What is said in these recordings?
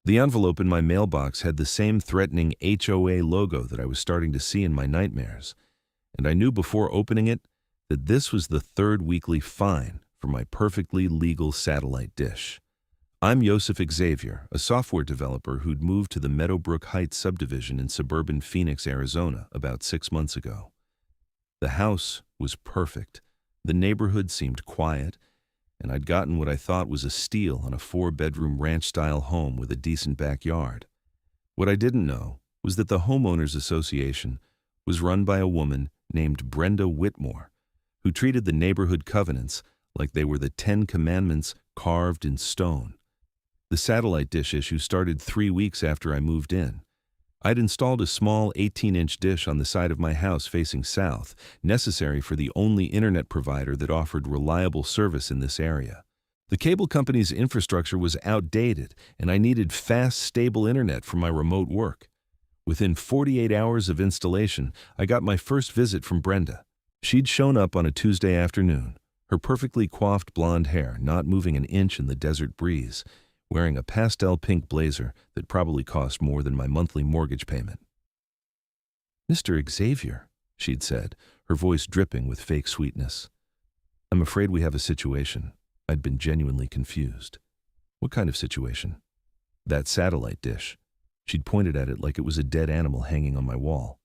The envelope in my mailbox had the same threatening HOA logo that I was starting to see in my nightmares, and I knew before opening it that this was the third weekly fine for my perfectly legal satellite dish. I'm Yosef Xavier, a software developer who'd moved to the Meadowbrook Heights subdivision in suburban Phoenix, Arizona, about 6 months ago. The house was perfect. The neighborhood seemed quiet, and I'd gotten what I thought was a steal on a 4-bedroom ranch-style home with a decent backyard. What I didn't know was that the Homeowners Association was run by a woman named Brenda Whitmore, who treated the neighborhood covenants like they were the 10 Commandments carved in stone. The satellite dish issue started 3 weeks after I moved in. I'd installed a small 18-inch dish on the side of my house facing south, necessary for the only internet provider that offered reliable service in this area. The cable company's infrastructure was outdated, and I needed fast, stable internet for my remote work. Within 48 hours of installation, I got my first visit from Brenda. She'd shown up on a Tuesday afternoon, her perfectly coiffed blonde hair not moving an inch in the desert breeze, wearing a pastel pink blazer that probably cost more than my monthly mortgage payment. "Mr. Xavier," she'd said, her voice dripping with fake sweetness. "I'm afraid we have a situation." I'd been genuinely confused. "What kind of situation?" "That satellite dish." She'd pointed at it like it was a dead animal hanging on my wall.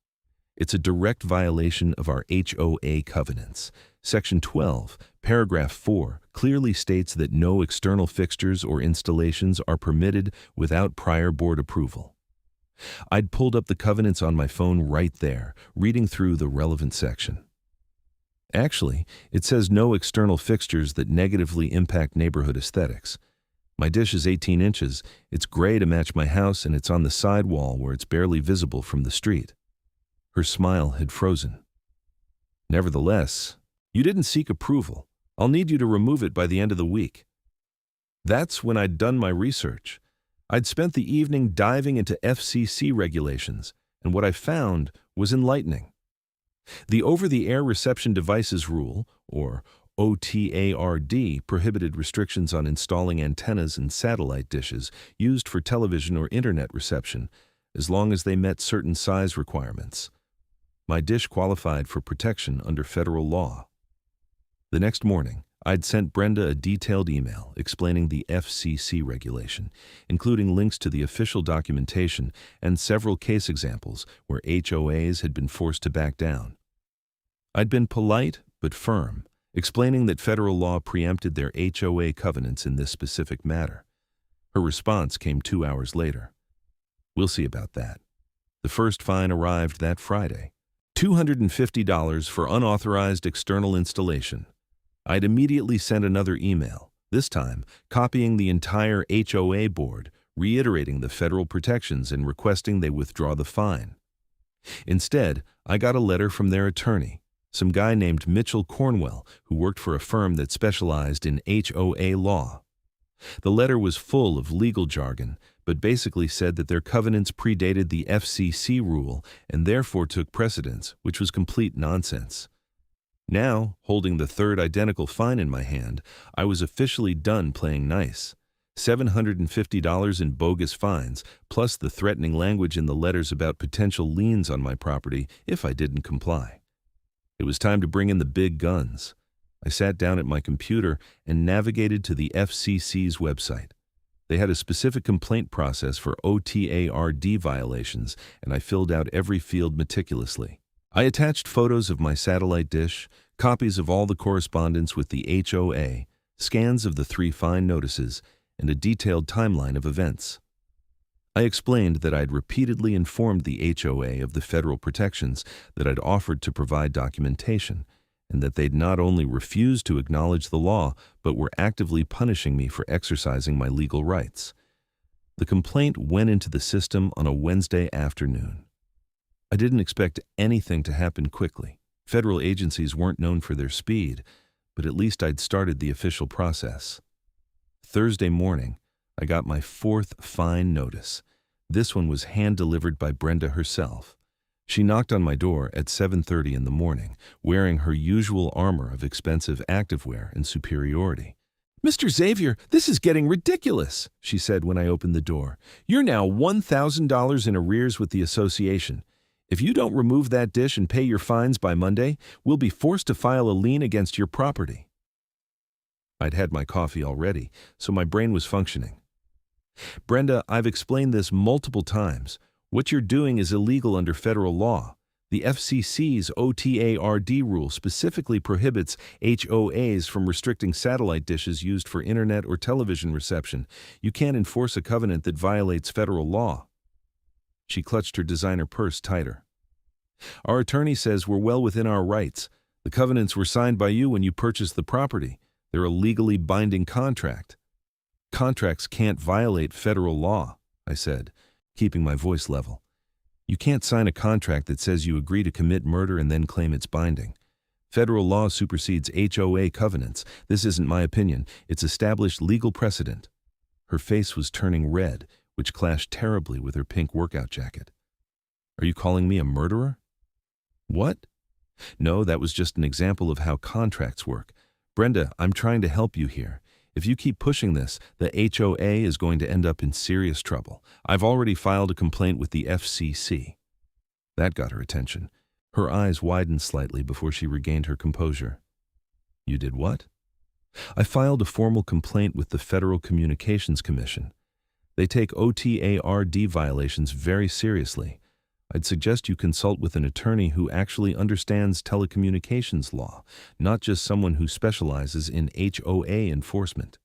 "It's a direct violation of our HOA covenants. Section 12, paragraph 4, clearly states that no external fixtures or installations are permitted without prior board approval." I'd pulled up the covenants on my phone right there, reading through the relevant section. Actually, it says no external fixtures that negatively impact neighborhood aesthetics. My dish is 18 inches, it's gray to match my house, and it's on the side wall where it's barely visible from the street. Her smile had frozen. "Nevertheless, you didn't seek approval. I'll need you to remove it by the end of the week." That's when I'd done my research. I'd spent the evening diving into FCC regulations, and what I found was enlightening. The Over-the-Air Reception Devices Rule, or OTARD, prohibited restrictions on installing antennas and satellite dishes used for television or internet reception, as long as they met certain size requirements. My dish qualified for protection under federal law. The next morning, I'd sent Brenda a detailed email explaining the FCC regulation, including links to the official documentation and several case examples where HOAs had been forced to back down. I'd been polite but firm, explaining that federal law preempted their HOA covenants in this specific matter. Her response came 2 hours later. "We'll see about that." The first fine arrived that Friday. $250 for unauthorized external installation. I'd immediately sent another email, this time copying the entire HOA board, reiterating the federal protections and requesting they withdraw the fine. Instead, I got a letter from their attorney, some guy named Mitchell Cornwell, who worked for a firm that specialized in HOA law. The letter was full of legal jargon, but basically said that their covenants predated the FCC rule and therefore took precedence, which was complete nonsense. Now, holding the third identical fine in my hand, I was officially done playing nice. $750 in bogus fines, plus the threatening language in the letters about potential liens on my property if I didn't comply. It was time to bring in the big guns. I sat down at my computer and navigated to the FCC's website. They had a specific complaint process for OTARD violations, and I filled out every field meticulously. I attached photos of my satellite dish, copies of all the correspondence with the HOA, scans of the 3 fine notices, and a detailed timeline of events. I explained that I'd repeatedly informed the HOA of the federal protections, that I'd offered to provide documentation, and that they'd not only refused to acknowledge the law, but were actively punishing me for exercising my legal rights. The complaint went into the system on a Wednesday afternoon. I didn't expect anything to happen quickly. Federal agencies weren't known for their speed, but at least I'd started the official process. Thursday morning, I got my 4th fine notice. This one was hand-delivered by Brenda herself. She knocked on my door at 7:30 in the morning, wearing her usual armor of expensive activewear and superiority. "Mr. Xavier, this is getting ridiculous," she said when I opened the door. "You're now $1,000 in arrears with the association. If you don't remove that dish and pay your fines by Monday, we'll be forced to file a lien against your property." I'd had my coffee already, so my brain was functioning. "Brenda, I've explained this multiple times. What you're doing is illegal under federal law. The FCC's OTARD rule specifically prohibits HOAs from restricting satellite dishes used for internet or television reception. You can't enforce a covenant that violates federal law." She clutched her designer purse tighter. "Our attorney says we're well within our rights. The covenants were signed by you when you purchased the property. They're a legally binding contract." "Contracts can't violate federal law," I said, keeping my voice level. "You can't sign a contract that says you agree to commit murder and then claim it's binding. Federal law supersedes HOA covenants. This isn't my opinion. It's established legal precedent." Her face was turning red, which clashed terribly with her pink workout jacket. "Are you calling me a murderer?" "What?" "No, that was just an example of how contracts work. Brenda, I'm trying to help you here. If you keep pushing this, the HOA is going to end up in serious trouble. I've already filed a complaint with the FCC. That got her attention. Her eyes widened slightly before she regained her composure. "You did what?" "I filed a formal complaint with the Federal Communications Commission. They take OTARD violations very seriously. I'd suggest you consult with an attorney who actually understands telecommunications law, not just someone who specializes in HOA enforcement."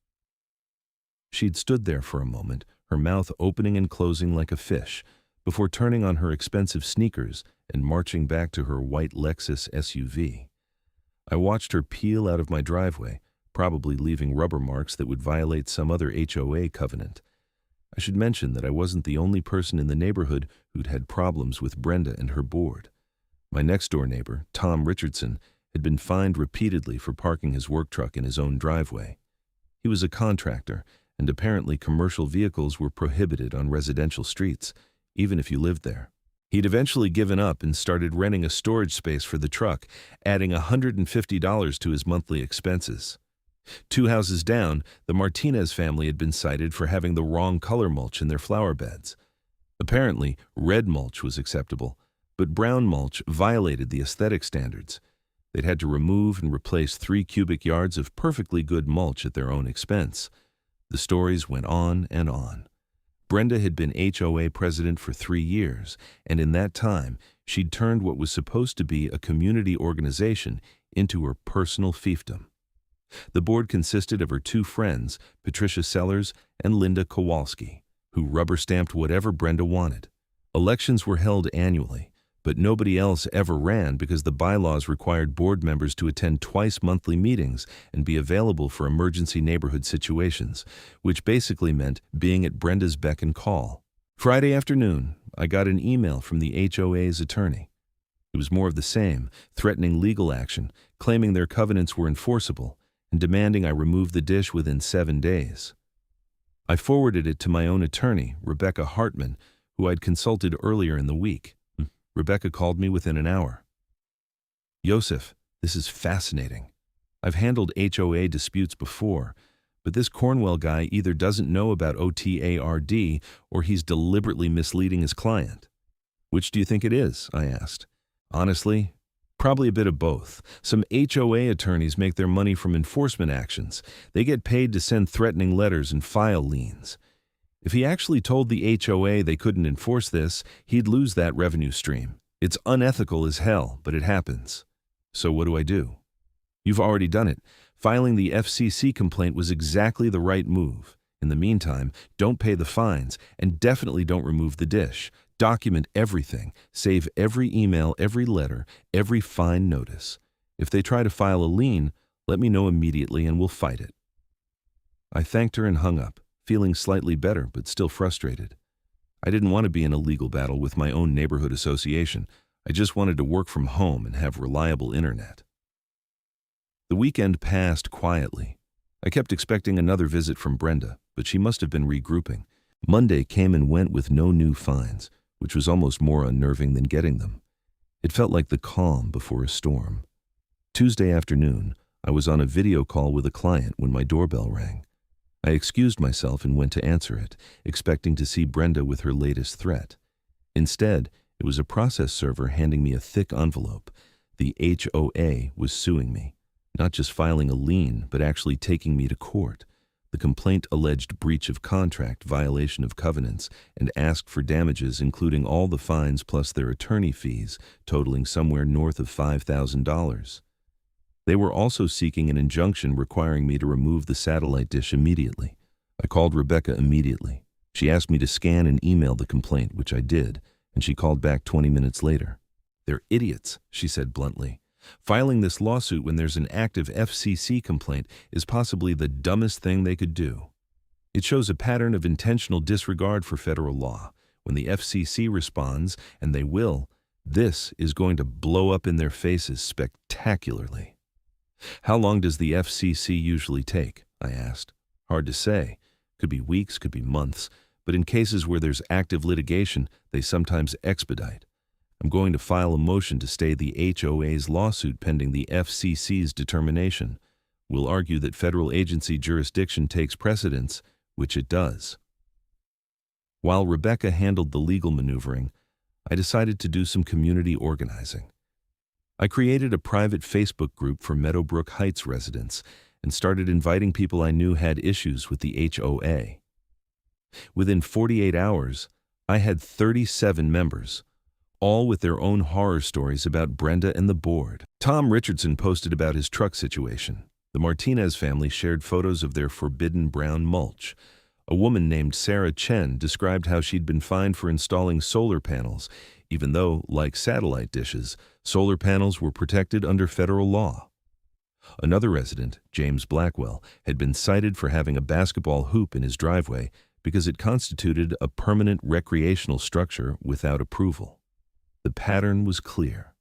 She'd stood there for a moment, her mouth opening and closing like a fish, before turning on her expensive sneakers and marching back to her white Lexus SUV. I watched her peel out of my driveway, probably leaving rubber marks that would violate some other HOA covenant. I should mention that I wasn't the only person in the neighborhood who'd had problems with Brenda and her board. My next-door neighbor, Tom Richardson, had been fined repeatedly for parking his work truck in his own driveway. He was a contractor, and apparently commercial vehicles were prohibited on residential streets, even if you lived there. He'd eventually given up and started renting a storage space for the truck, adding $150 to his monthly expenses. 2 houses down, the Martinez family had been cited for having the wrong color mulch in their flower beds. Apparently, red mulch was acceptable, but brown mulch violated the aesthetic standards. They'd had to remove and replace 3 cubic yards of perfectly good mulch at their own expense. The stories went on and on. Brenda had been HOA president for 3 years, and in that time, she'd turned what was supposed to be a community organization into her personal fiefdom. The board consisted of her 2 friends, Patricia Sellers and Linda Kowalski, who rubber-stamped whatever Brenda wanted. Elections were held annually, but nobody else ever ran because the bylaws required board members to attend twice-monthly meetings and be available for emergency neighborhood situations, which basically meant being at Brenda's beck and call. Friday afternoon, I got an email from the HOA's attorney. It was more of the same, threatening legal action, claiming their covenants were enforceable, and demanding I remove the dish within 7 days. I forwarded it to my own attorney, Rebecca Hartman, who I'd consulted earlier in the week. Rebecca called me within an hour. "Yosef, this is fascinating. I've handled HOA disputes before, but this Cornwell guy either doesn't know about OTARD or he's deliberately misleading his client." "Which do you think it is?" I asked. "Honestly, probably a bit of both. Some HOA attorneys make their money from enforcement actions. They get paid to send threatening letters and file liens. If he actually told the HOA they couldn't enforce this, he'd lose that revenue stream. It's unethical as hell, but it happens. So what do I do?" "You've already done it. Filing the FCC complaint was exactly the right move. In the meantime, don't pay the fines, and definitely don't remove the dish. Document everything. Save every email, every letter, every fine notice. If they try to file a lien, let me know immediately and we'll fight it." I thanked her and hung up, feeling slightly better but still frustrated. I didn't want to be in a legal battle with my own neighborhood association. I just wanted to work from home and have reliable internet. The weekend passed quietly. I kept expecting another visit from Brenda, but she must have been regrouping. Monday came and went with no new fines, which was almost more unnerving than getting them. It felt like the calm before a storm. Tuesday afternoon, I was on a video call with a client when my doorbell rang. I excused myself and went to answer it, expecting to see Brenda with her latest threat. Instead, it was a process server handing me a thick envelope. The HOA was suing me, not just filing a lien, but actually taking me to court. The complaint alleged breach of contract, violation of covenants, and asked for damages including all the fines plus their attorney fees, totaling somewhere north of $5,000. They were also seeking an injunction requiring me to remove the satellite dish immediately. I called Rebecca immediately. She asked me to scan and email the complaint, which I did, and she called back 20 minutes later. "They're idiots," she said bluntly. "Filing this lawsuit when there's an active FCC complaint is possibly the dumbest thing they could do. It shows a pattern of intentional disregard for federal law. When the FCC responds, and they will, this is going to blow up in their faces spectacularly." "How long does the FCC usually take?" I asked. "Hard to say. Could be weeks, could be months, but in cases where there's active litigation, they sometimes expedite. I'm going to file a motion to stay the HOA's lawsuit pending the FCC's determination. We'll argue that federal agency jurisdiction takes precedence, which it does." While Rebecca handled the legal maneuvering, I decided to do some community organizing. I created a private Facebook group for Meadowbrook Heights residents and started inviting people I knew had issues with the HOA. Within 48 hours, I had 37 members, all with their own horror stories about Brenda and the board. Tom Richardson posted about his truck situation. The Martinez family shared photos of their forbidden brown mulch. A woman named Sarah Chen described how she'd been fined for installing solar panels, even though, like satellite dishes, solar panels were protected under federal law. Another resident, James Blackwell, had been cited for having a basketball hoop in his driveway because it constituted a permanent recreational structure without approval. The pattern was clear.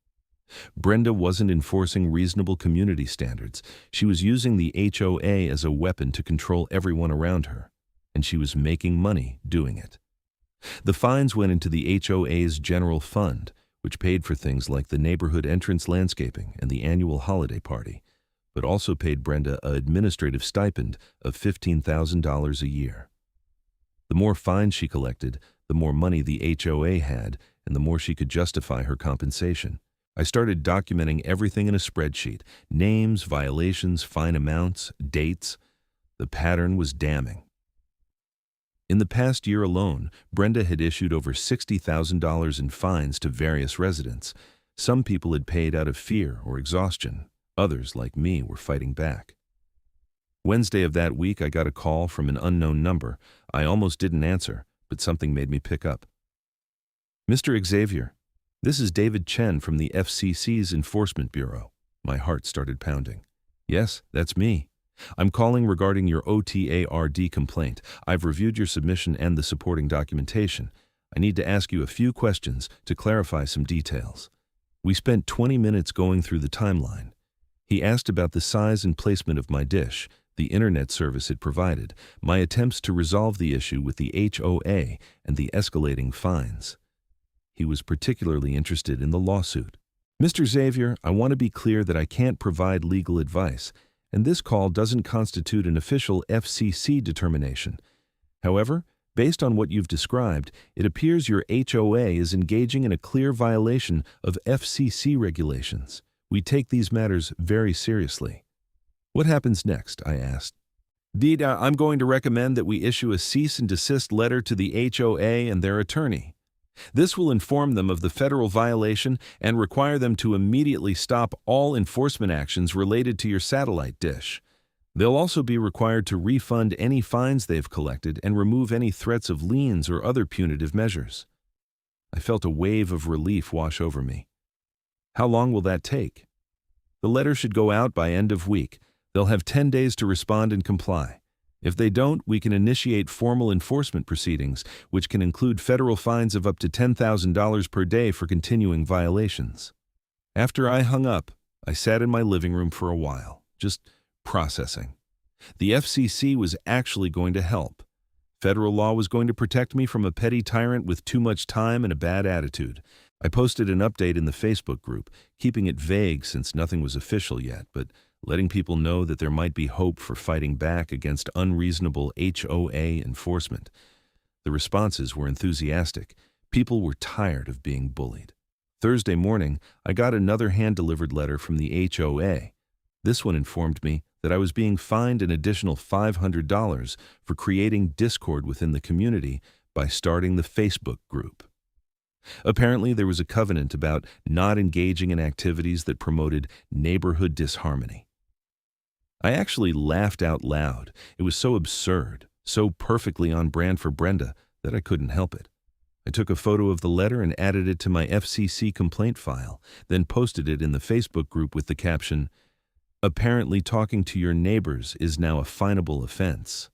Brenda wasn't enforcing reasonable community standards. She was using the HOA as a weapon to control everyone around her, and she was making money doing it. The fines went into the HOA's general fund, which paid for things like the neighborhood entrance landscaping and the annual holiday party, but also paid Brenda an administrative stipend of $15,000 a year. The more fines she collected, the more money the HOA had, and the more she could justify her compensation. I started documenting everything in a spreadsheet: names, violations, fine amounts, dates. The pattern was damning. In the past year alone, Brenda had issued over $60,000 in fines to various residents. Some people had paid out of fear or exhaustion. Others, like me, were fighting back. Wednesday of that week, I got a call from an unknown number. I almost didn't answer, but something made me pick up. "Mr. Xavier, this is David Chen from the FCC's Enforcement Bureau." My heart started pounding. "Yes, that's me. I'm calling regarding your OTARD complaint. I've reviewed your submission and the supporting documentation. I need to ask you a few questions to clarify some details." We spent 20 minutes going through the timeline. He asked about the size and placement of my dish, the internet service it provided, my attempts to resolve the issue with the HOA, and the escalating fines. He was particularly interested in the lawsuit. "Mr. Xavier, I want to be clear that I can't provide legal advice, and this call doesn't constitute an official FCC determination. However, based on what you've described, it appears your HOA is engaging in a clear violation of FCC regulations. We take these matters very seriously." "What happens next?" I asked. I'm going to recommend that we issue a cease and desist letter to the HOA and their attorney. This will inform them of the federal violation and require them to immediately stop all enforcement actions related to your satellite dish. They'll also be required to refund any fines they've collected and remove any threats of liens or other punitive measures." I felt a wave of relief wash over me. "How long will that take?" "The letter should go out by end of week. They'll have 10 days to respond and comply. If they don't, we can initiate formal enforcement proceedings, which can include federal fines of up to $10,000 per day for continuing violations." After I hung up, I sat in my living room for a while, just processing. The FCC was actually going to help. Federal law was going to protect me from a petty tyrant with too much time and a bad attitude. I posted an update in the Facebook group, keeping it vague since nothing was official yet, but letting people know that there might be hope for fighting back against unreasonable HOA enforcement. The responses were enthusiastic. People were tired of being bullied. Thursday morning, I got another hand-delivered letter from the HOA. This one informed me that I was being fined an additional $500 for creating discord within the community by starting the Facebook group. Apparently, there was a covenant about not engaging in activities that promoted neighborhood disharmony. I actually laughed out loud. It was so absurd, so perfectly on brand for Brenda that I couldn't help it. I took a photo of the letter and added it to my FCC complaint file, then posted it in the Facebook group with the caption, "Apparently talking to your neighbors is now a finable offense."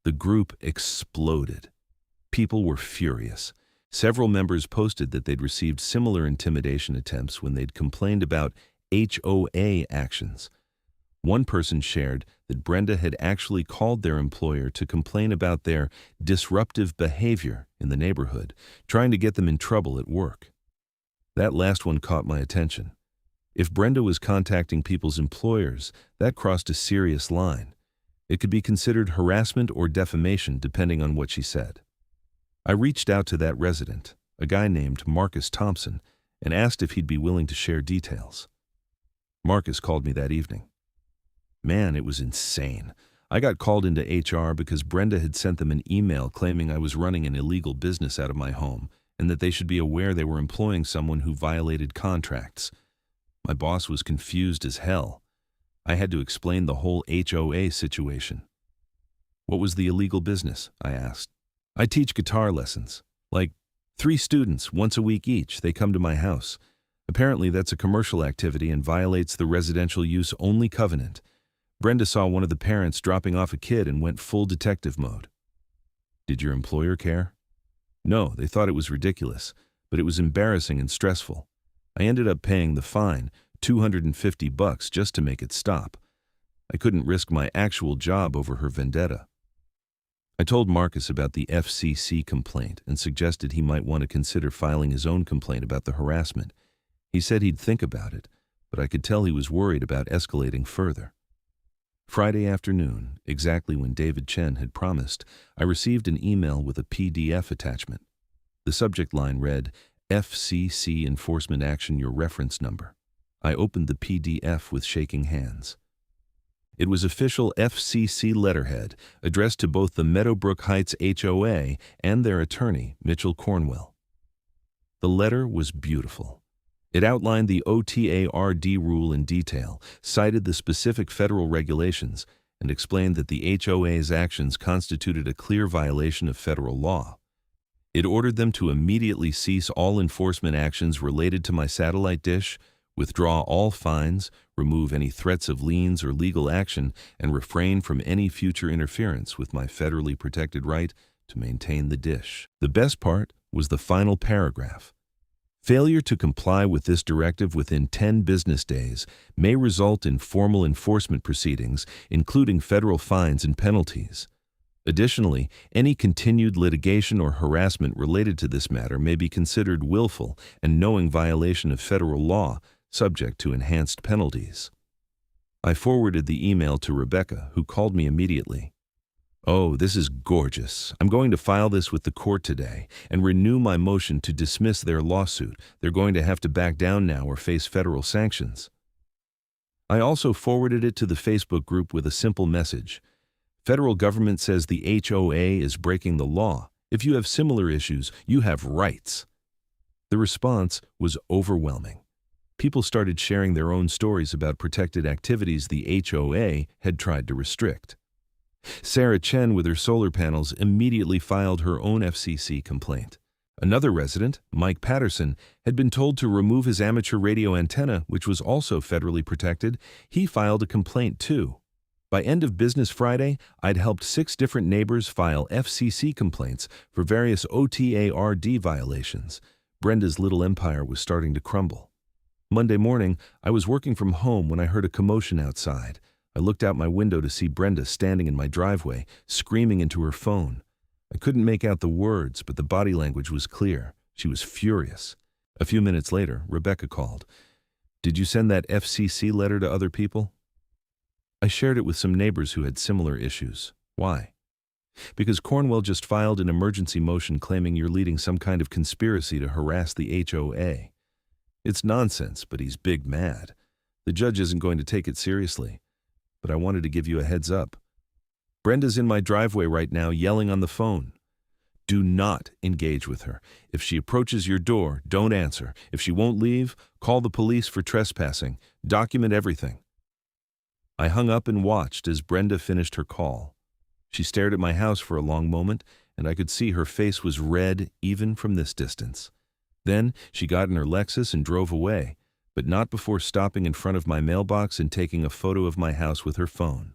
The group exploded. People were furious. Several members posted that they'd received similar intimidation attempts when they'd complained about HOA actions. One person shared that Brenda had actually called their employer to complain about their disruptive behavior in the neighborhood, trying to get them in trouble at work. That last one caught my attention. If Brenda was contacting people's employers, that crossed a serious line. It could be considered harassment or defamation depending on what she said. I reached out to that resident, a guy named Marcus Thompson, and asked if he'd be willing to share details. Marcus called me that evening. Man, it was insane. I got called into HR because Brenda had sent them an email claiming I was running an illegal business out of my home and that they should be aware they were employing someone who violated contracts. My boss was confused as hell. I had to explain the whole HOA situation. What was the illegal business? I asked. I teach guitar lessons. Like 3 students, once a week each, they come to my house. Apparently that's a commercial activity and violates the residential use only covenant. Brenda saw one of the parents dropping off a kid and went full detective mode. Did your employer care? No, they thought it was ridiculous, but it was embarrassing and stressful. I ended up paying the fine, $250 just to make it stop. I couldn't risk my actual job over her vendetta. I told Marcus about the FCC complaint and suggested he might want to consider filing his own complaint about the harassment. He said he'd think about it, but I could tell he was worried about escalating further. Friday afternoon, exactly when David Chen had promised, I received an email with a PDF attachment. The subject line read, "FCC Enforcement Action, your reference number." I opened the PDF with shaking hands. It was official FCC letterhead, addressed to both the Meadowbrook Heights HOA and their attorney, Mitchell Cornwell. The letter was beautiful. It outlined the OTARD rule in detail, cited the specific federal regulations, and explained that the HOA's actions constituted a clear violation of federal law. It ordered them to immediately cease all enforcement actions related to my satellite dish, withdraw all fines, remove any threats of liens or legal action, and refrain from any future interference with my federally protected right to maintain the dish. The best part was the final paragraph. Failure to comply with this directive within 10 business days may result in formal enforcement proceedings, including federal fines and penalties. Additionally, any continued litigation or harassment related to this matter may be considered willful and knowing violation of federal law, subject to enhanced penalties. I forwarded the email to Rebecca, who called me immediately. "Oh, this is gorgeous. I'm going to file this with the court today and renew my motion to dismiss their lawsuit. They're going to have to back down now or face federal sanctions." I also forwarded it to the Facebook group with a simple message. "Federal government says the HOA is breaking the law. If you have similar issues, you have rights." The response was overwhelming. People started sharing their own stories about protected activities the HOA had tried to restrict. Sarah Chen, with her solar panels, immediately filed her own FCC complaint. Another resident, Mike Patterson, had been told to remove his amateur radio antenna, which was also federally protected. He filed a complaint too. By end of business Friday, I'd helped 6 different neighbors file FCC complaints for various OTARD violations. Brenda's little empire was starting to crumble. Monday morning, I was working from home when I heard a commotion outside. I looked out my window to see Brenda standing in my driveway, screaming into her phone. I couldn't make out the words, but the body language was clear. She was furious. A few minutes later, Rebecca called. "Did you send that FCC letter to other people?" I shared it with some neighbors who had similar issues. Why? Because Cornwell just filed an emergency motion claiming you're leading some kind of conspiracy to harass the HOA. It's nonsense, but he's big mad. The judge isn't going to take it seriously. But I wanted to give you a heads up. Brenda's in my driveway right now yelling on the phone. Do not engage with her. If she approaches your door, don't answer. If she won't leave, call the police for trespassing. Document everything. I hung up and watched as Brenda finished her call. She stared at my house for a long moment, and I could see her face was red even from this distance. Then she got in her Lexus and drove away, but not before stopping in front of my mailbox and taking a photo of my house with her phone.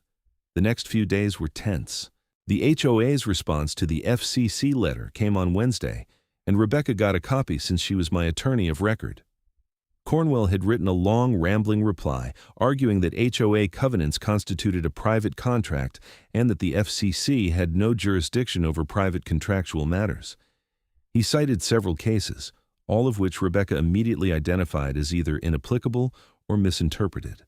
The next few days were tense. The HOA's response to the FCC letter came on Wednesday, and Rebecca got a copy since she was my attorney of record. Cornwell had written a long, rambling reply arguing that HOA covenants constituted a private contract and that the FCC had no jurisdiction over private contractual matters. He cited several cases, all of which Rebecca immediately identified as either inapplicable or misinterpreted.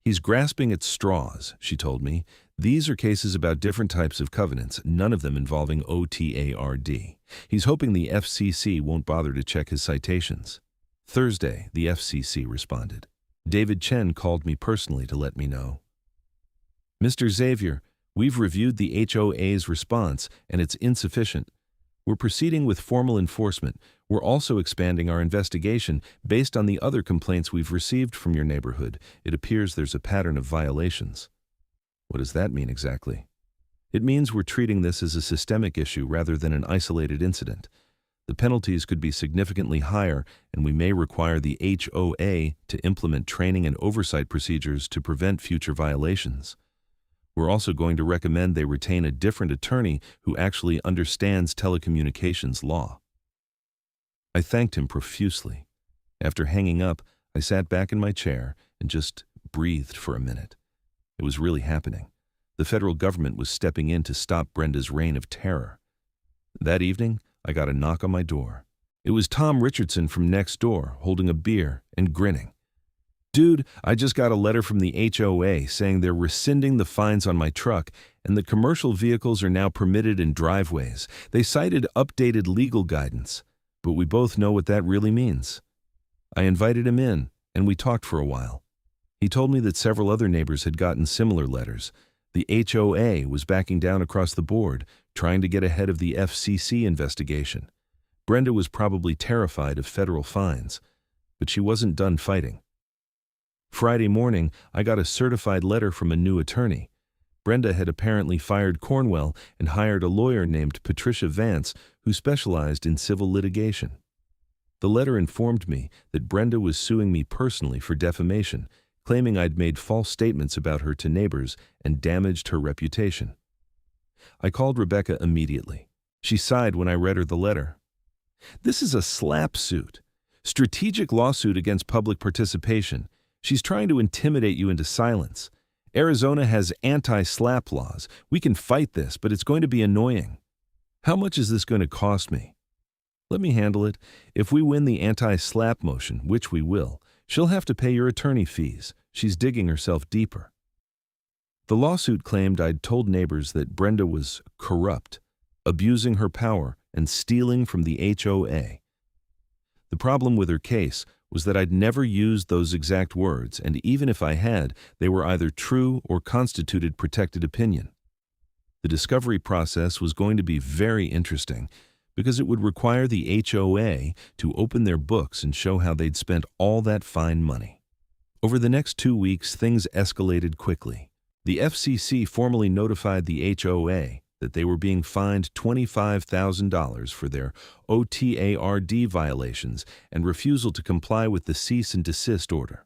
He's grasping at straws, she told me. These are cases about different types of covenants, none of them involving OTARD. He's hoping the FCC won't bother to check his citations. Thursday, the FCC responded. David Chen called me personally to let me know. Mr. Xavier, we've reviewed the HOA's response, and it's insufficient. We're proceeding with formal enforcement. We're also expanding our investigation based on the other complaints we've received from your neighborhood. It appears there's a pattern of violations. What does that mean exactly? It means we're treating this as a systemic issue rather than an isolated incident. The penalties could be significantly higher, and we may require the HOA to implement training and oversight procedures to prevent future violations. We're also going to recommend they retain a different attorney who actually understands telecommunications law. I thanked him profusely. After hanging up, I sat back in my chair and just breathed for a minute. It was really happening. The federal government was stepping in to stop Brenda's reign of terror. That evening, I got a knock on my door. It was Tom Richardson from next door, holding a beer and grinning. Dude, I just got a letter from the HOA saying they're rescinding the fines on my truck and that commercial vehicles are now permitted in driveways. They cited updated legal guidance, but we both know what that really means. I invited him in, and we talked for a while. He told me that several other neighbors had gotten similar letters. The HOA was backing down across the board, trying to get ahead of the FCC investigation. Brenda was probably terrified of federal fines, but she wasn't done fighting. Friday morning, I got a certified letter from a new attorney. Brenda had apparently fired Cornwell and hired a lawyer named Patricia Vance who specialized in civil litigation. The letter informed me that Brenda was suing me personally for defamation, claiming I'd made false statements about her to neighbors and damaged her reputation. I called Rebecca immediately. She sighed when I read her the letter. This is a slap suit. Strategic lawsuit against public participation. She's trying to intimidate you into silence. Arizona has anti-slap laws. We can fight this, but it's going to be annoying. How much is this going to cost me? Let me handle it. If we win the anti-slap motion, which we will, she'll have to pay your attorney fees. She's digging herself deeper. The lawsuit claimed I'd told neighbors that Brenda was corrupt, abusing her power, and stealing from the HOA. The problem with her case was that I'd never used those exact words, and even if I had, they were either true or constituted protected opinion. The discovery process was going to be very interesting because it would require the HOA to open their books and show how they'd spent all that fine money. Over the next 2 weeks, things escalated quickly. The FCC formally notified the HOA that they were being fined $25,000 for their OTARD violations and refusal to comply with the cease and desist order.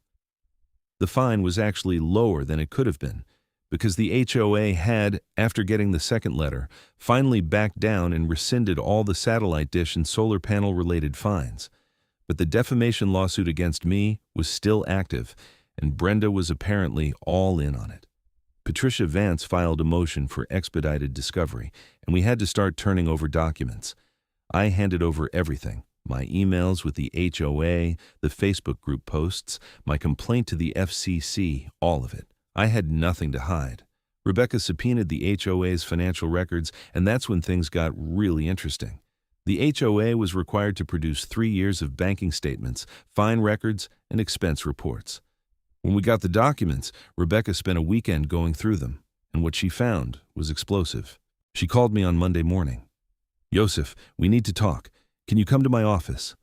The fine was actually lower than it could have been, because the HOA had, after getting the second letter, finally backed down and rescinded all the satellite dish and solar panel-related fines. But the defamation lawsuit against me was still active, and Brenda was apparently all in on it. Patricia Vance filed a motion for expedited discovery, and we had to start turning over documents. I handed over everything, my emails with the HOA, the Facebook group posts, my complaint to the FCC, all of it. I had nothing to hide. Rebecca subpoenaed the HOA's financial records, and that's when things got really interesting. The HOA was required to produce 3 years of banking statements, fine records, and expense reports. When we got the documents, Rebecca spent a weekend going through them, and what she found was explosive. She called me on Monday morning. "Yosef, we need to talk. Can you come to my office?"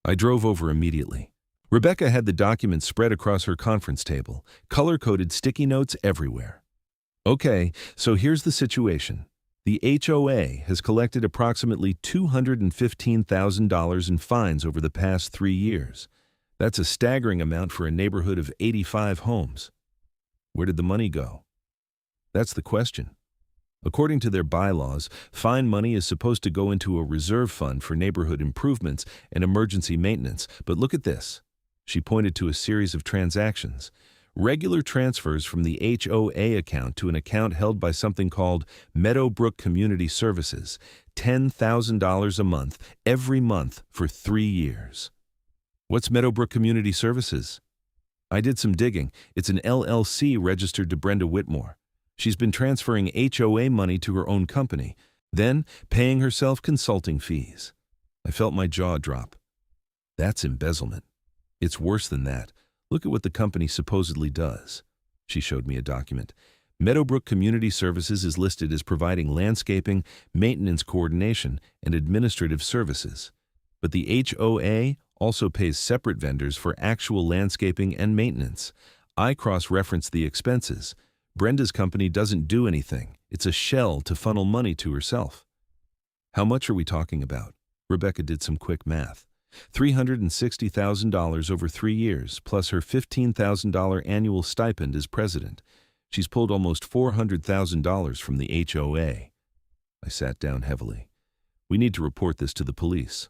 I drove over immediately. Rebecca had the documents spread across her conference table, color-coded sticky notes everywhere. "Okay, so here's the situation. The HOA has collected approximately $215,000 in fines over the past 3 years. That's a staggering amount for a neighborhood of 85 homes. Where did the money go? That's the question. According to their bylaws, fine money is supposed to go into a reserve fund for neighborhood improvements and emergency maintenance. But look at this." She pointed to a series of transactions. Regular transfers from the HOA account to an account held by something called Meadowbrook Community Services, $10,000 a month, every month for 3 years. What's Meadowbrook Community Services? I did some digging. It's an LLC registered to Brenda Whitmore. She's been transferring HOA money to her own company, then paying herself consulting fees. I felt my jaw drop. That's embezzlement. It's worse than that. Look at what the company supposedly does. She showed me a document. Meadowbrook Community Services is listed as providing landscaping, maintenance coordination, and administrative services. But the HOA also pays separate vendors for actual landscaping and maintenance. I cross-referenced the expenses. Brenda's company doesn't do anything. It's a shell to funnel money to herself. How much are we talking about? Rebecca did some quick math. $360,000 over 3 years, plus her $15,000 annual stipend as president. She's pulled almost $400,000 from the HOA. I sat down heavily. We need to report this to the police.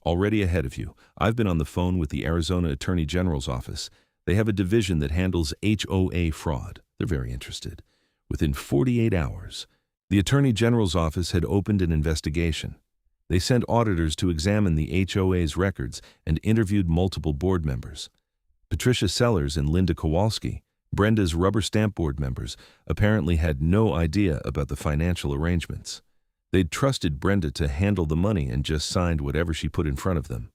Already ahead of you, I've been on the phone with the Arizona Attorney General's office. They have a division that handles HOA fraud. They're very interested. Within 48 hours, the Attorney General's office had opened an investigation. They sent auditors to examine the HOA's records and interviewed multiple board members. Patricia Sellers and Linda Kowalski, Brenda's rubber stamp board members, apparently had no idea about the financial arrangements. They'd trusted Brenda to handle the money and just signed whatever she put in front of them.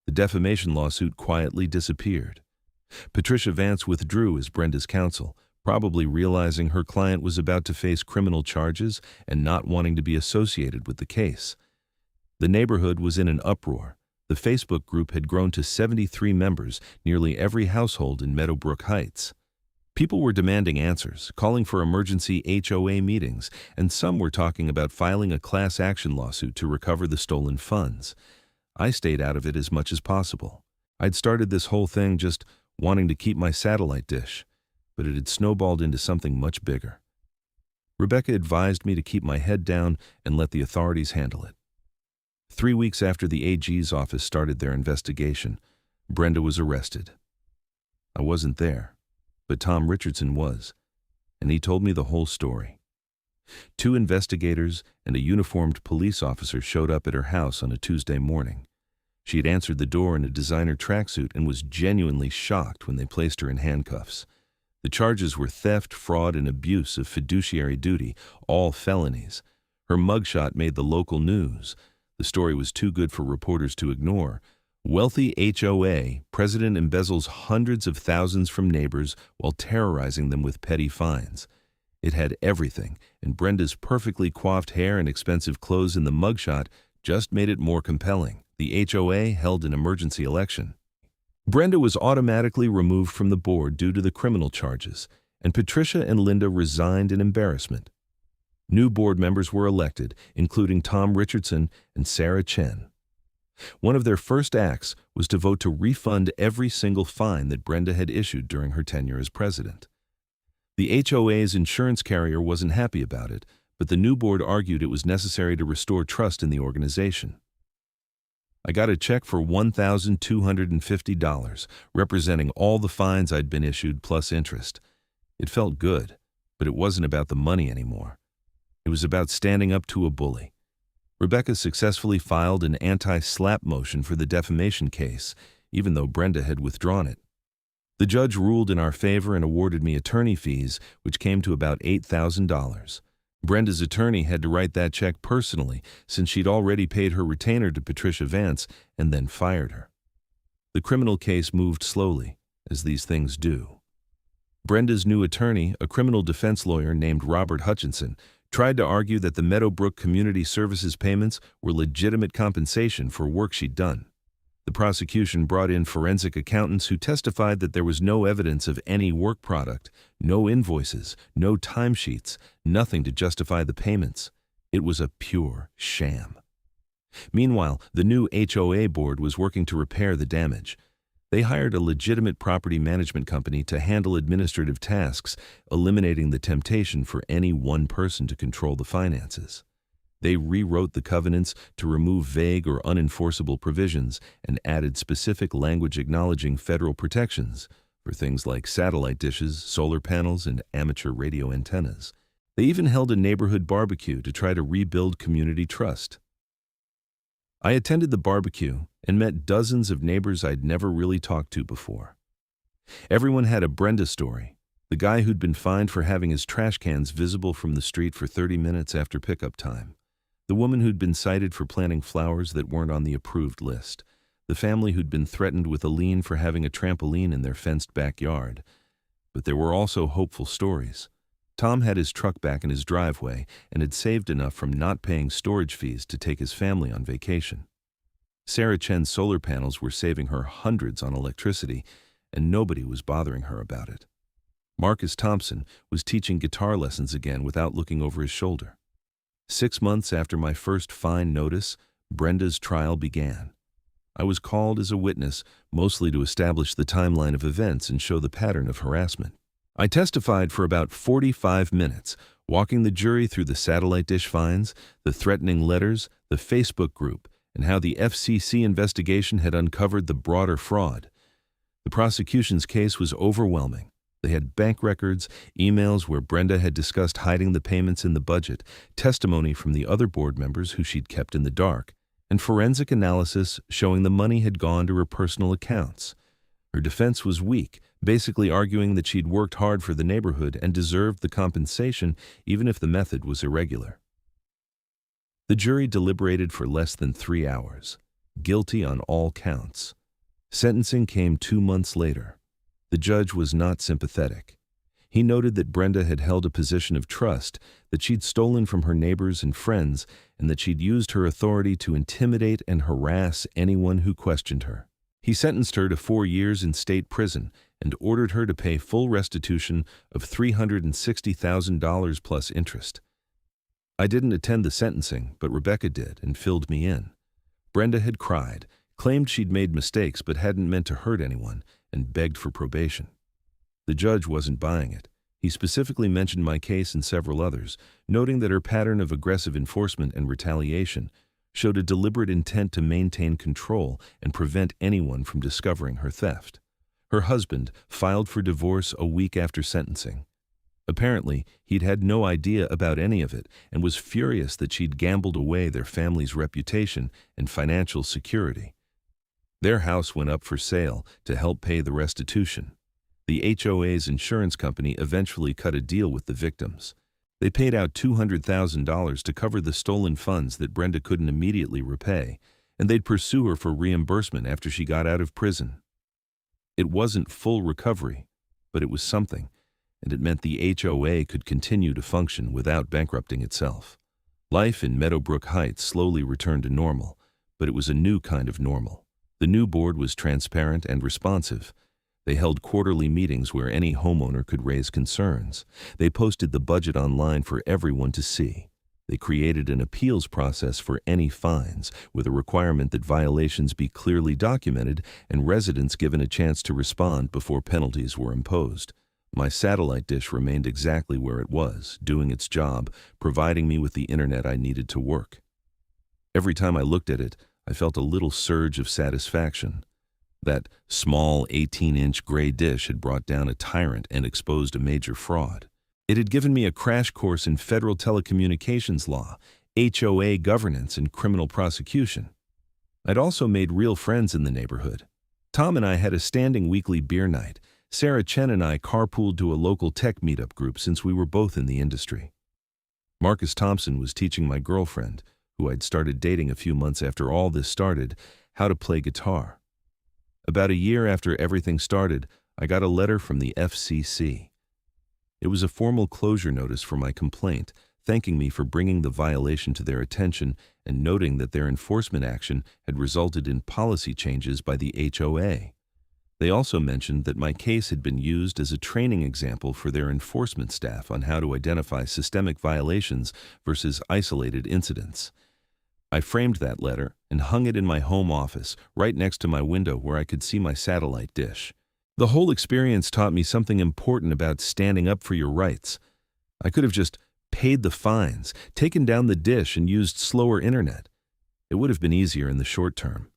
The defamation lawsuit quietly disappeared. Patricia Vance withdrew as Brenda's counsel, probably realizing her client was about to face criminal charges and not wanting to be associated with the case. The neighborhood was in an uproar. The Facebook group had grown to 73 members, nearly every household in Meadowbrook Heights. People were demanding answers, calling for emergency HOA meetings, and some were talking about filing a class action lawsuit to recover the stolen funds. I stayed out of it as much as possible. I'd started this whole thing just wanting to keep my satellite dish, but it had snowballed into something much bigger. Rebecca advised me to keep my head down and let the authorities handle it. 3 weeks after the AG's office started their investigation, Brenda was arrested. I wasn't there, but Tom Richardson was, and he told me the whole story. 2 investigators and a uniformed police officer showed up at her house on a Tuesday morning. She had answered the door in a designer tracksuit and was genuinely shocked when they placed her in handcuffs. The charges were theft, fraud, and abuse of fiduciary duty, all felonies. Her mugshot made the local news. The story was too good for reporters to ignore. Wealthy HOA president embezzles hundreds of thousands from neighbors while terrorizing them with petty fines. It had everything, and Brenda's perfectly coiffed hair and expensive clothes in the mugshot just made it more compelling. The HOA held an emergency election. Brenda was automatically removed from the board due to the criminal charges, and Patricia and Linda resigned in embarrassment. New board members were elected, including Tom Richardson and Sarah Chen. One of their first acts was to vote to refund every single fine that Brenda had issued during her tenure as president. The HOA's insurance carrier wasn't happy about it, but the new board argued it was necessary to restore trust in the organization. I got a check for $1,250, representing all the fines I'd been issued plus interest. It felt good, but it wasn't about the money anymore. It was about standing up to a bully. Rebecca successfully filed an anti-SLAPP motion for the defamation case, even though Brenda had withdrawn it. The judge ruled in our favor and awarded me attorney fees, which came to about $8,000. Brenda's attorney had to write that check personally since she'd already paid her retainer to Patricia Vance and then fired her. The criminal case moved slowly, as these things do. Brenda's new attorney, a criminal defense lawyer named Robert Hutchinson, tried to argue that the Meadowbrook Community Services payments were legitimate compensation for work she'd done. The prosecution brought in forensic accountants who testified that there was no evidence of any work product, no invoices, no timesheets, nothing to justify the payments. It was a pure sham. Meanwhile, the new HOA board was working to repair the damage. They hired a legitimate property management company to handle administrative tasks, eliminating the temptation for any one person to control the finances. They rewrote the covenants to remove vague or unenforceable provisions and added specific language acknowledging federal protections for things like satellite dishes, solar panels, and amateur radio antennas. They even held a neighborhood barbecue to try to rebuild community trust. I attended the barbecue and met dozens of neighbors I'd never really talked to before. Everyone had a Brenda story, the guy who'd been fined for having his trash cans visible from the street for 30 minutes after pickup time, the woman who'd been cited for planting flowers that weren't on the approved list, the family who'd been threatened with a lien for having a trampoline in their fenced backyard. But there were also hopeful stories. Tom had his truck back in his driveway and had saved enough from not paying storage fees to take his family on vacation. Sarah Chen's solar panels were saving her hundreds on electricity, and nobody was bothering her about it. Marcus Thompson was teaching guitar lessons again without looking over his shoulder. 6 months after my first fine notice, Brenda's trial began. I was called as a witness, mostly to establish the timeline of events and show the pattern of harassment. I testified for about 45 minutes, walking the jury through the satellite dish fines, the threatening letters, the Facebook group, and how the FCC investigation had uncovered the broader fraud. The prosecution's case was overwhelming. They had bank records, emails where Brenda had discussed hiding the payments in the budget, testimony from the other board members who she'd kept in the dark, and forensic analysis showing the money had gone to her personal accounts. Her defense was weak, basically arguing that she'd worked hard for the neighborhood and deserved the compensation even if the method was irregular. The jury deliberated for less than 3 hours, guilty on all counts. Sentencing came 2 months later. The judge was not sympathetic. He noted that Brenda had held a position of trust, that she'd stolen from her neighbors and friends, and that she'd used her authority to intimidate and harass anyone who questioned her. He sentenced her to 4 years in state prison and ordered her to pay full restitution of $360,000 plus interest. I didn't attend the sentencing, but Rebecca did and filled me in. Brenda had cried, claimed she'd made mistakes but hadn't meant to hurt anyone, and begged for probation. The judge wasn't buying it. He specifically mentioned my case and several others, noting that her pattern of aggressive enforcement and retaliation showed a deliberate intent to maintain control and prevent anyone from discovering her theft. Her husband filed for divorce a week after sentencing. Apparently, he'd had no idea about any of it and was furious that she'd gambled away their family's reputation and financial security. Their house went up for sale to help pay the restitution. The HOA's insurance company eventually cut a deal with the victims. They paid out $200,000 to cover the stolen funds that Brenda couldn't immediately repay, and they'd pursue her for reimbursement after she got out of prison. It wasn't full recovery, but it was something, and it meant the HOA could continue to function without bankrupting itself. Life in Meadowbrook Heights slowly returned to normal, but it was a new kind of normal. The new board was transparent and responsive. They held quarterly meetings where any homeowner could raise concerns. They posted the budget online for everyone to see. They created an appeals process for any fines, with a requirement that violations be clearly documented and residents given a chance to respond before penalties were imposed. My satellite dish remained exactly where it was, doing its job, providing me with the internet I needed to work. Every time I looked at it, I felt a little surge of satisfaction. That small 18-inch gray dish had brought down a tyrant and exposed a major fraud. It had given me a crash course in federal telecommunications law, HOA governance, and criminal prosecution. I'd also made real friends in the neighborhood. Tom and I had a standing weekly beer night, Sarah Chen and I carpooled to a local tech meetup group since we were both in the industry. Marcus Thompson was teaching my girlfriend, who I'd started dating a few months after all this started, how to play guitar. About a year after everything started, I got a letter from the FCC. It was a formal closure notice for my complaint, thanking me for bringing the violation to their attention and noting that their enforcement action had resulted in policy changes by the HOA. They also mentioned that my case had been used as a training example for their enforcement staff on how to identify systemic violations versus isolated incidents. I framed that letter and hung it in my home office, right next to my window where I could see my satellite dish. The whole experience taught me something important about standing up for your rights. I could have just paid the fines, taken down the dish, and used slower internet. It would have been easier in the short term.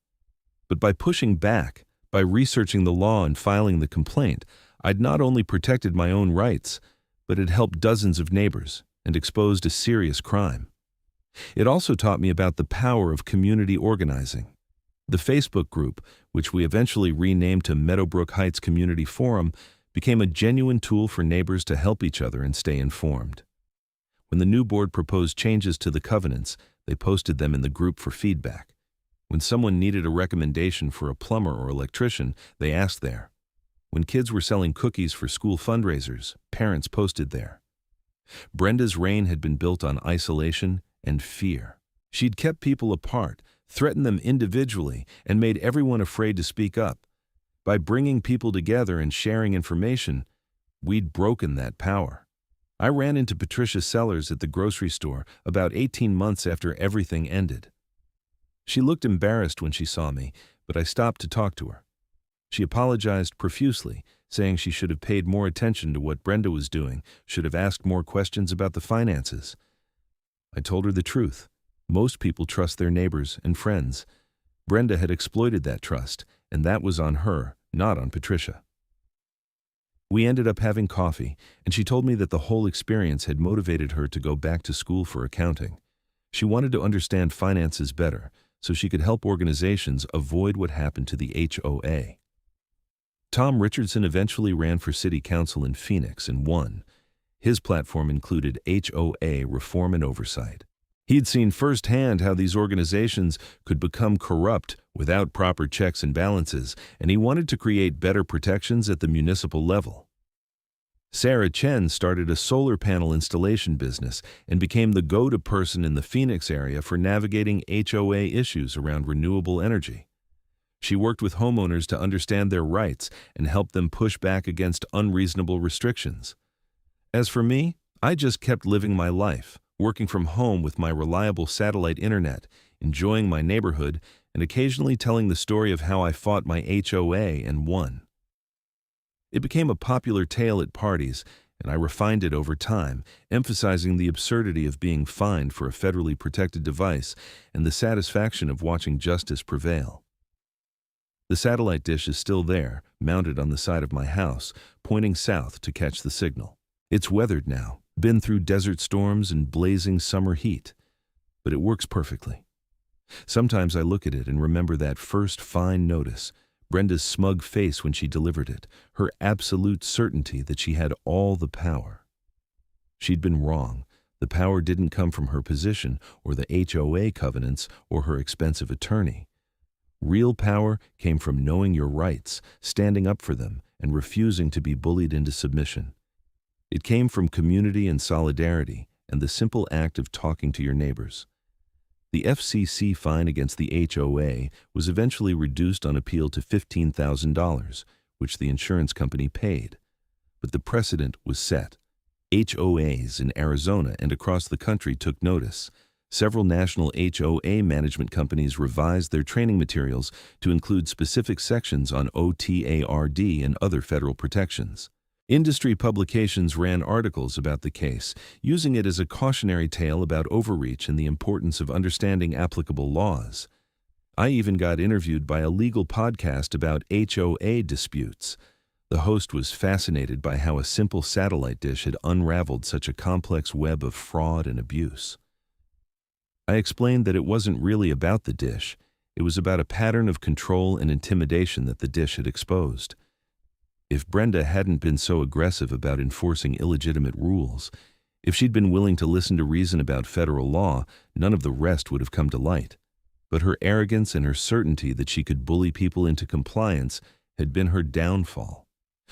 But by pushing back, by researching the law and filing the complaint, I'd not only protected my own rights, but had helped dozens of neighbors and exposed a serious crime. It also taught me about the power of community organizing. The Facebook group, which we eventually renamed to Meadowbrook Heights Community Forum, became a genuine tool for neighbors to help each other and stay informed. When the new board proposed changes to the covenants, they posted them in the group for feedback. When someone needed a recommendation for a plumber or electrician, they asked there. When kids were selling cookies for school fundraisers, parents posted there. Brenda's reign had been built on isolation and fear. She'd kept people apart, threatened them individually, and made everyone afraid to speak up. By bringing people together and sharing information, we'd broken that power. I ran into Patricia Sellers at the grocery store about 18 months after everything ended. She looked embarrassed when she saw me, but I stopped to talk to her. She apologized profusely, saying she should have paid more attention to what Brenda was doing, should have asked more questions about the finances. I told her the truth. Most people trust their neighbors and friends. Brenda had exploited that trust, and that was on her, not on Patricia. We ended up having coffee, and she told me that the whole experience had motivated her to go back to school for accounting. She wanted to understand finances better, so she could help organizations avoid what happened to the HOA. Tom Richardson eventually ran for city council in Phoenix and won. His platform included HOA reform and oversight. He'd seen firsthand how these organizations could become corrupt without proper checks and balances, and he wanted to create better protections at the municipal level. Sarah Chen started a solar panel installation business and became the go-to person in the Phoenix area for navigating HOA issues around renewable energy. She worked with homeowners to understand their rights and help them push back against unreasonable restrictions. As for me, I just kept living my life, working from home with my reliable satellite internet, enjoying my neighborhood, and occasionally telling the story of how I fought my HOA and won. It became a popular tale at parties, and I refined it over time, emphasizing the absurdity of being fined for a federally protected device and the satisfaction of watching justice prevail. The satellite dish is still there, mounted on the side of my house, pointing south to catch the signal. It's weathered now, been through desert storms and blazing summer heat, but it works perfectly. Sometimes I look at it and remember that first fine notice, Brenda's smug face when she delivered it, her absolute certainty that she had all the power. She'd been wrong. The power didn't come from her position or the HOA covenants or her expensive attorney. Real power came from knowing your rights, standing up for them, and refusing to be bullied into submission. It came from community and solidarity and the simple act of talking to your neighbors. The FCC fine against the HOA was eventually reduced on appeal to $15,000, which the insurance company paid. But the precedent was set. HOAs in Arizona and across the country took notice. Several national HOA management companies revised their training materials to include specific sections on OTARD and other federal protections. Industry publications ran articles about the case, using it as a cautionary tale about overreach and the importance of understanding applicable laws. I even got interviewed by a legal podcast about HOA disputes. The host was fascinated by how a simple satellite dish had unraveled such a complex web of fraud and abuse. I explained that it wasn't really about the dish. It was about a pattern of control and intimidation that the dish had exposed. If Brenda hadn't been so aggressive about enforcing illegitimate rules, if she'd been willing to listen to reason about federal law, none of the rest would have come to light. But her arrogance and her certainty that she could bully people into compliance had been her downfall.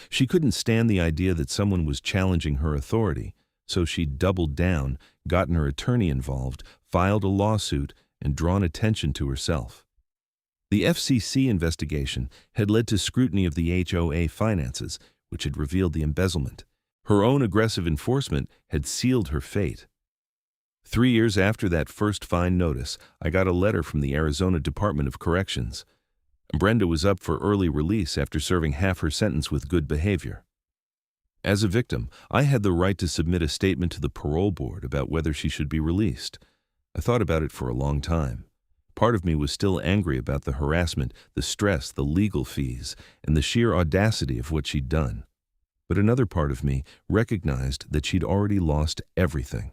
She couldn't stand the idea that someone was challenging her authority, so she doubled down, gotten her attorney involved, filed a lawsuit, and drawn attention to herself. The FCC investigation had led to scrutiny of the HOA finances, which had revealed the embezzlement. Her own aggressive enforcement had sealed her fate. 3 years after that first fine notice, I got a letter from the Arizona Department of Corrections. Brenda was up for early release after serving half her sentence with good behavior. As a victim, I had the right to submit a statement to the parole board about whether she should be released. I thought about it for a long time. Part of me was still angry about the harassment, the stress, the legal fees, and the sheer audacity of what she'd done. But another part of me recognized that she'd already lost everything: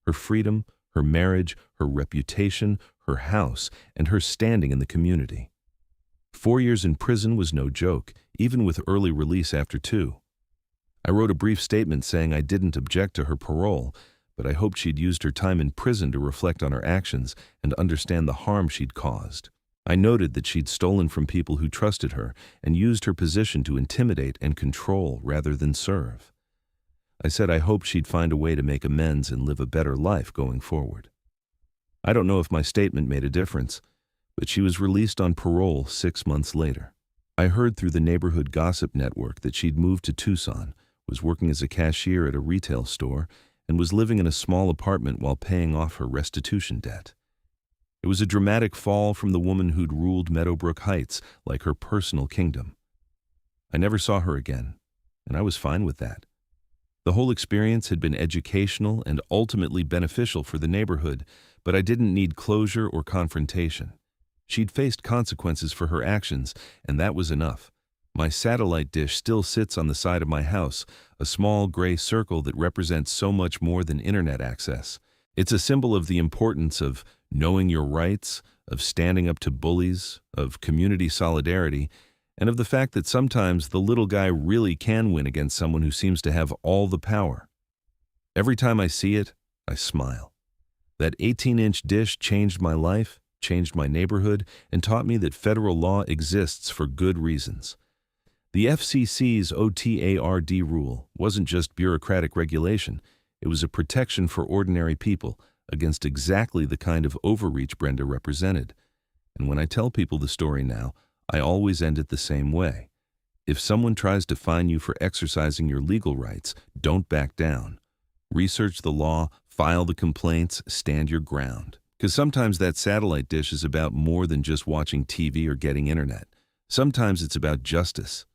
her freedom, her marriage, her reputation, her house, and her standing in the community. 4 years in prison was no joke, even with early release after 2. I wrote a brief statement saying I didn't object to her parole, but I hoped she'd used her time in prison to reflect on her actions and understand the harm she'd caused. I noted that she'd stolen from people who trusted her and used her position to intimidate and control rather than serve. I said I hoped she'd find a way to make amends and live a better life going forward. I don't know if my statement made a difference, but she was released on parole 6 months later. I heard through the neighborhood gossip network that she'd moved to Tucson, was working as a cashier at a retail store, and was living in a small apartment while paying off her restitution debt. It was a dramatic fall from the woman who'd ruled Meadowbrook Heights like her personal kingdom. I never saw her again, and I was fine with that. The whole experience had been educational and ultimately beneficial for the neighborhood, but I didn't need closure or confrontation. She'd faced consequences for her actions, and that was enough. My satellite dish still sits on the side of my house, a small gray circle that represents so much more than internet access. It's a symbol of the importance of knowing your rights, of standing up to bullies, of community solidarity, and of the fact that sometimes the little guy really can win against someone who seems to have all the power. Every time I see it, I smile. That 18-inch dish changed my life, changed my neighborhood, and taught me that federal law exists for good reasons. The FCC's OTARD rule wasn't just bureaucratic regulation, it was a protection for ordinary people against exactly the kind of overreach Brenda represented. And when I tell people the story now, I always end it the same way. If someone tries to fine you for exercising your legal rights, don't back down. Research the law, file the complaints, stand your ground. Because sometimes that satellite dish is about more than just watching TV or getting internet. Sometimes it's about justice.